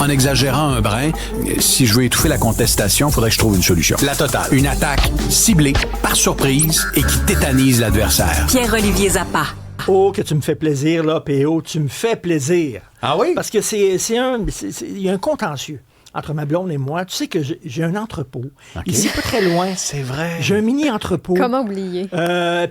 en exagérant un brin, si je veux étouffer la contestation, il faudrait que je trouve une solution. La totale. Une attaque ciblée, par surprise, et qui tétanise l'adversaire. Pierre-Olivier Zappa. Oh, que tu me fais plaisir, là, P.O., tu me fais plaisir. Ah oui? Parce que il y a un contentieux entre ma blonde et moi. Tu sais que j'ai un entrepôt. Okay. Ici, pas très loin. C'est vrai. J'ai un mini-entrepôt. Comment oublier?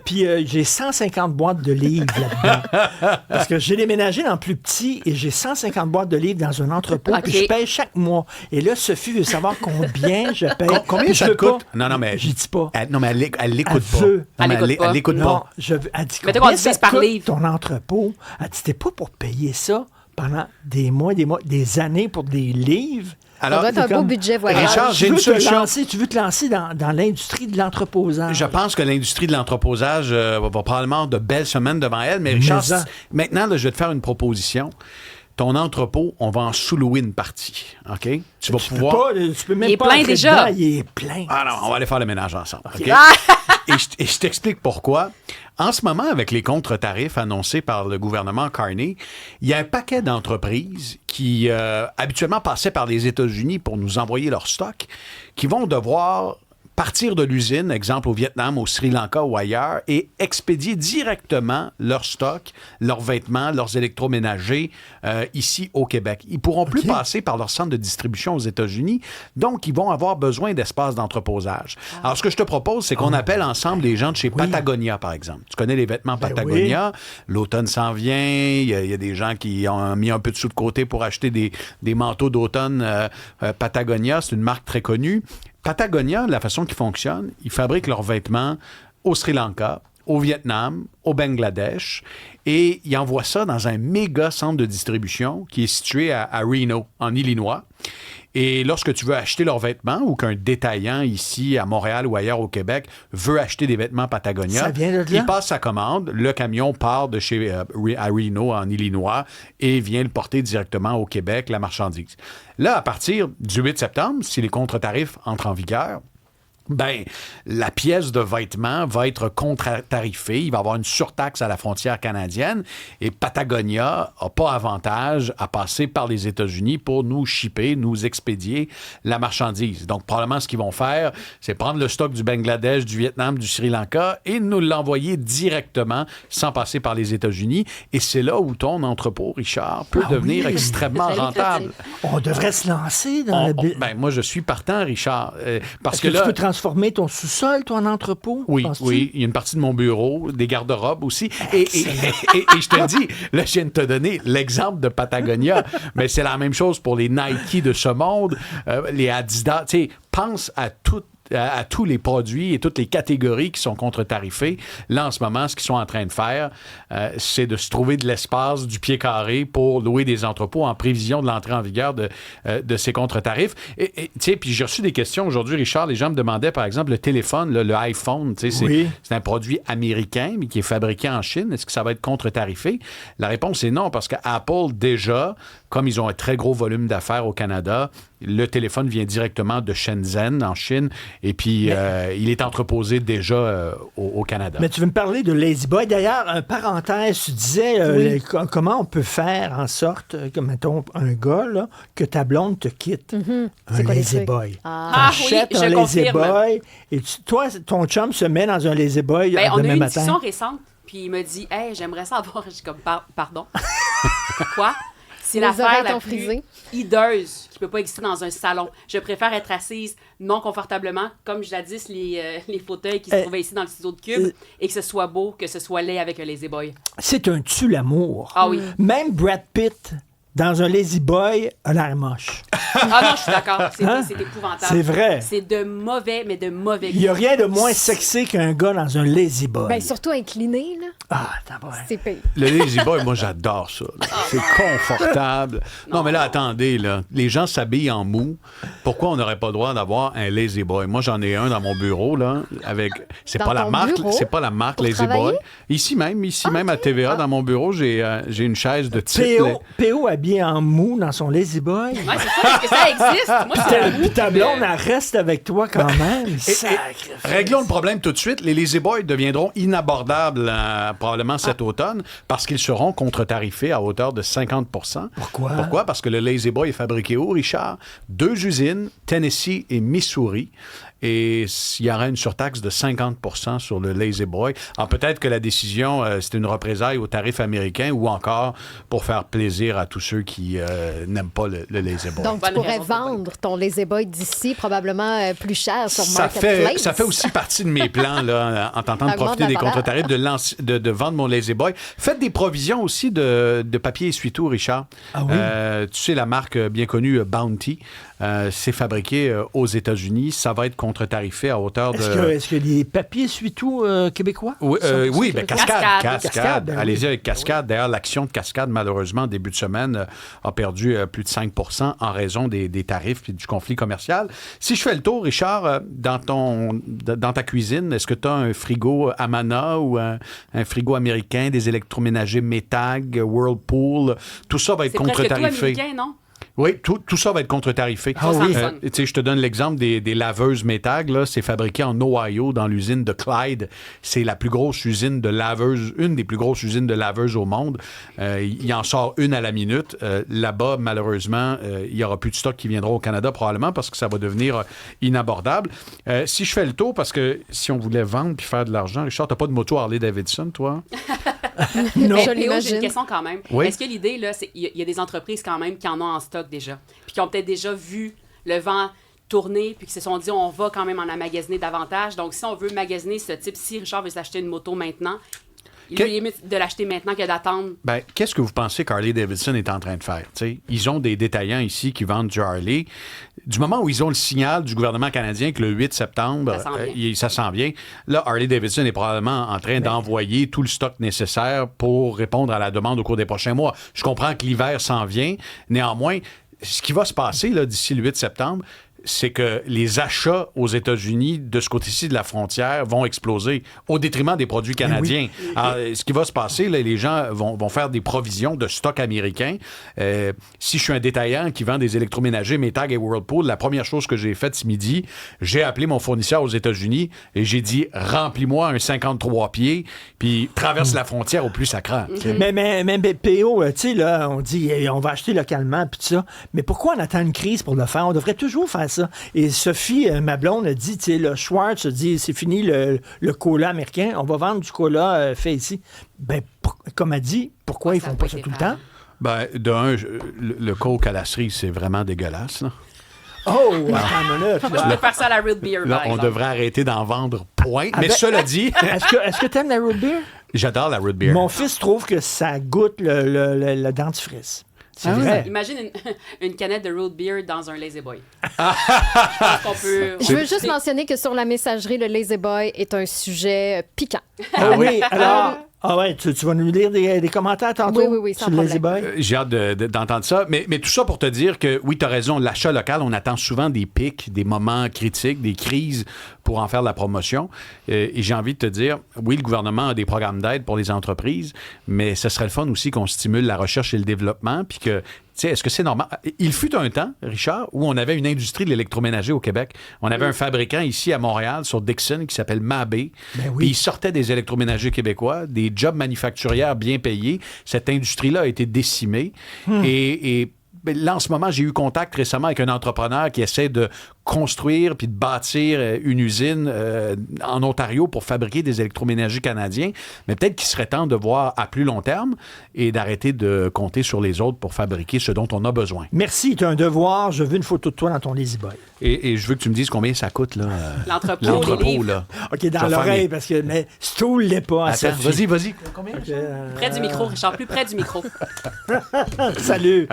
Puis j'ai 150 boîtes de livres là-dedans. Parce que j'ai déménagé dans le plus petit et j'ai 150 boîtes de livres dans un entrepôt. Okay. Puis je paye chaque mois. Et là, Sophie veut savoir combien je paye. Combien ça te coûte? Non, mais... J'y dis pas. Non, mais elle l'écoute Elle pas. veut. Non, mais Elle l'écoute Non, pas. elle dit Mais t'as combien qu'on ça divise par coûte livre. ton entrepôt? Elle dit, t'es pas pour payer ça pendant des mois, des années pour des livres. Ça doit être un beau budget voyage. Richard, j'ai une solution. Tu veux te lancer dans l'industrie de l'entreposage. Je pense que l'industrie de l'entreposage va probablement de belles semaines devant elle. Mais Richard, maintenant, là, je vais te faire une proposition. Ton entrepôt, on va en sous-louer une partie. OK? Tu vas pouvoir... Tu peux même Il est pas plein entrer déjà. dedans, il est plein. Ah non, on va aller faire le ménage ensemble. OK? Ah! Et je t'explique pourquoi. En ce moment, avec les contre-tarifs annoncés par le gouvernement Carney, il y a un paquet d'entreprises qui habituellement passaient par les États-Unis pour nous envoyer leur stock, qui vont devoir partir de l'usine, exemple au Vietnam, au Sri Lanka ou ailleurs, et expédier directement leur stock, leurs vêtements, leurs électroménagers ici au Québec. Ils ne pourront plus passer par leur centre de distribution aux États-Unis, donc ils vont avoir besoin d'espace d'entreposage. Alors, ce que je te propose, c'est qu'on appelle ensemble les gens de chez Patagonia, par exemple. Tu connais les vêtements Patagonia, l'automne s'en vient, il y a des gens qui ont mis un peu de sous de côté pour acheter des manteaux d'automne Patagonia, c'est une marque très connue. Patagonia, la façon qu'ils fonctionnent, ils fabriquent leurs vêtements au Sri Lanka, au Vietnam, au Bangladesh, et ils envoient ça dans un méga centre de distribution qui est situé à Reno, en Illinois. Et lorsque tu veux acheter leurs vêtements ou qu'un détaillant ici à Montréal ou ailleurs au Québec veut acheter des vêtements Patagonia, ça vient de là? il passe sa commande, le camion part de chez à Reno, en Illinois, et vient le porter directement au Québec, la marchandise. Là, à partir du 8 septembre, si les contre-tarifs entrent en vigueur, ben, la pièce de vêtement va être contre-tarifée. Il va y avoir une surtaxe à la frontière canadienne et Patagonia n'a pas avantage à passer par les États-Unis pour nous shipper, nous expédier la marchandise. Donc, probablement, ce qu'ils vont faire, c'est prendre le stock du Bangladesh, du Vietnam, du Sri Lanka et nous l'envoyer directement sans passer par les États-Unis. Et c'est là où ton entrepôt, Richard, peut devenir extrêmement rentable. On devrait se lancer dans Ben, moi, je suis partant, Richard. Parce que là, tu peux transformer ton sous-sol, ton entrepôt? Oui, penses-tu? oui. Il y a une partie de mon bureau, des garde-robes aussi. Et je te dis, là, je viens de te donner l'exemple de Patagonia, mais c'est la même chose pour les Nike de ce monde, les Adidas. Tu sais, pense à tous les produits et toutes les catégories qui sont contre-tarifées. Là, en ce moment, ce qu'ils sont en train de faire, c'est de se trouver de l'espace, du pied carré pour louer des entrepôts en prévision de l'entrée en vigueur de ces contre-tarifs. Et tu sais, puis j'ai reçu des questions aujourd'hui, Richard. Les gens me demandaient, par exemple, le téléphone, le iPhone, tu sais, c'est un produit américain, mais qui est fabriqué en Chine. Est-ce que ça va être contre-tarifé? La réponse est non, parce qu'Apple, déjà, comme ils ont un très gros volume d'affaires au Canada, le téléphone vient directement de Shenzhen, en Chine, et puis il est entreposé déjà au Canada. Mais tu veux me parler de Lazy Boy. D'ailleurs, parenthèse, tu disais comment on peut faire en sorte que, mettons, un gars, là, que ta blonde te quitte. Un Lazy Boy. Oui, un je Lazy confirme. Boy, et toi, ton chum se met dans un Lazy Boy Ben, on a eu demain une matin. discussion récente, puis il m'a dit « Hey, j'aimerais ça avoir... » Je suis comme « Pardon? » Quoi? C'est Les l'affaire oreilles la t'ont plus frisé. hideuse qui peut pas exister dans un salon. Je préfère être assise non confortablement, comme jadis les fauteuils qui se trouvaient ici dans le studio de Cube, et que ce soit beau, que ce soit laid avec un Lazy Boy. C'est un tue-l'amour. Ah oui. Même Brad Pitt, dans un Lazy Boy, a l'air moche. Ah non, je suis d'accord. C'est Hein? c'est épouvantable. C'est vrai. C'est de mauvais, mais de mauvais Il n'y a rien de moins sexy qu'un gars dans un Lazy Boy. Ben, surtout incliné, là. Ah, t'as vrai. C'est pire. Le Lazy Boy, moi, j'adore ça. là. C'est confortable. Non, mais là, attendez, là. Les gens s'habillent en mou. Pourquoi on n'aurait pas le droit d'avoir un Lazy Boy? Moi, j'en ai un dans mon bureau, là, avec... C'est Dans pas la ton marque, bureau? c'est pas la marque Pour Lazy travailler? Boy. Ici même à TVA, dans mon bureau, j'ai une chaise de type... P.O. habite habillé en mou dans son Lazy Boy. Ouais, c'est ça, parce que ça existe. Moi, c'est Puis ta blonde, elle reste avec toi quand même. Réglons le problème tout de suite. Les Lazy Boys deviendront inabordables probablement cet automne parce qu'ils seront contre-tarifés à hauteur de 50 %. Pourquoi? Parce que le Lazy Boy est fabriqué où, Richard? 2 usines, Tennessee et Missouri. Et il y aura une surtaxe de 50 % sur le Lazy Boy. Alors peut-être que la décision, c'est une représaille aux tarifs américains ou encore pour faire plaisir à tous ceux qui n'aiment pas le Lazy Boy. Donc, tu pourrais vendre ton Lazy Boy d'ici probablement plus cher sur Marketplace. Ça fait aussi partie de mes plans, là, en tentant de profiter des contre-tarifs, de vendre mon Lazy Boy. Faites des provisions aussi de papier essuie-tout, Richard. Ah oui? Tu sais, la marque bien connue Bounty, c'est fabriqué aux États-Unis. Ça va être contre-tarifé à hauteur de... Est-ce que les papiers essuie-tout québécois? Oui, bien, Cascade. Ben Allez-y oui. avec Cascade. D'ailleurs, l'action de Cascade, malheureusement, début de semaine, a perdu plus de 5 % en raison des tarifs et du conflit commercial. Si je fais le tour, Richard, dans ta cuisine, est-ce que tu as un frigo Amana ou un frigo américain, des électroménagers Maytag, Whirlpool? Tout ça va être contre-tarifé. C'est presque tout américain, non? Oui, tout ça va être contre-tarifé. Ah oui. Tu sais, je te donne l'exemple des laveuses Maytag. Là, c'est fabriqué en Ohio, dans l'usine de Clyde. C'est la plus grosse usine de laveuses, une des plus grosses usines de laveuses au monde. Il en sort une à la minute. Là-bas, malheureusement, il n'y aura plus de stock qui viendra au Canada, probablement, parce que ça va devenir inabordable. Si je fais le tour, parce que si on voulait vendre puis faire de l'argent, Richard, t'as pas de moto Harley-Davidson, toi? Non. Je Léo, j'ai l'imagine. une question quand même. Oui. Est-ce que l'idée, là, c'est il y a des entreprises quand même qui en ont en stock déjà, puis qui ont peut-être déjà vu le vent tourner, puis qui se sont dit, on va quand même en emmagasiner davantage. Donc, si on veut magasiner ce type, si Richard veut s'acheter une moto maintenant, il est mieux de l'acheter maintenant que d'attendre. Ben, qu'est-ce que vous pensez qu'Harley-Davidson est en train de faire? T'sais? Ils ont des détaillants ici qui vendent du Harley. Du moment où ils ont le signal du gouvernement canadien que le 8 septembre, ça s'en vient, là, Harley-Davidson est probablement en train d'envoyer tout le stock nécessaire pour répondre à la demande au cours des prochains mois. Je comprends que l'hiver s'en vient. Néanmoins, ce qui va se passer là, d'ici le 8 septembre, c'est que les achats aux États-Unis de ce côté-ci de la frontière vont exploser au détriment des produits canadiens. Oui. Alors, ce qui va se passer, là, les gens vont faire des provisions de stock américain. Si je suis un détaillant qui vend des électroménagers, Maytag et Whirlpool, la première chose que j'ai faite ce midi, j'ai appelé mon fournisseur aux États-Unis et j'ai dit « Remplis-moi un 53 pieds, puis traverse la frontière au plus sacrant. Mais PO, tu sais, là, on dit on va acheter localement, puis tout ça. Mais pourquoi on attend une crise pour le faire? On devrait toujours faire ça. Et Sophie, ma blonde, a dit, tu sais, le Schwartz a dit, c'est fini le cola américain, on va vendre du cola fait ici. Ben, comme elle dit, pourquoi ils font pas ça tout le temps? Ben, le coke à la cerise, c'est vraiment dégueulasse, là. Oh, attends une minute, Moi, je préfère ça à la root beer, Là, par on exemple. devrait arrêter d'en vendre, point. Mais cela dit, Est-ce que tu aimes la root beer? j'adore la root beer. Mon fils trouve que ça goûte le dentifrice. C'est vrai. Imagine une canette de root beer dans un Lazy Boy. Je pense qu'on peut... Je veux juste mentionner que sur la messagerie, le Lazy Boy est un sujet piquant. Ah oui, alors... Ah ouais, tu vas nous lire des commentaires tantôt Oui, sans sur le Lazy problème. Boy? J'ai hâte d'entendre ça. Mais tout ça pour te dire que, oui, tu as raison, l'achat local, on attend souvent des pics, des moments critiques, des crises pour en faire de la promotion. Et j'ai envie de te dire, oui, le gouvernement a des programmes d'aide pour les entreprises, mais ce serait le fun aussi qu'on stimule la recherche et le développement, puis que, tu sais, est-ce que c'est normal? Il fut un temps, Richard, où on avait une industrie de l'électroménager au Québec. On avait un fabricant ici à Montréal, sur Dixon, qui s'appelle Mabé. Ben oui. Puis il sortait des électroménagers québécois, des jobs manufacturières bien payés. Cette industrie-là a été décimée. Et là, en ce moment, j'ai eu contact récemment avec un entrepreneur qui essaie de construire puis de bâtir une usine en Ontario pour fabriquer des électroménagers canadiens. Mais peut-être qu'il serait temps de voir à plus long terme et d'arrêter de compter sur les autres pour fabriquer ce dont on a besoin. Merci, tu as un devoir. Je veux une photo de toi dans ton Lazy Boy. Et je veux que tu me dises combien ça coûte, là. L'entrepôt, les livres. là. OK, dans l'oreille, parce que... Mais Stool l'est pas. Attends, vas-y. Combien? Près du micro, Richard, plus près du micro. Salut.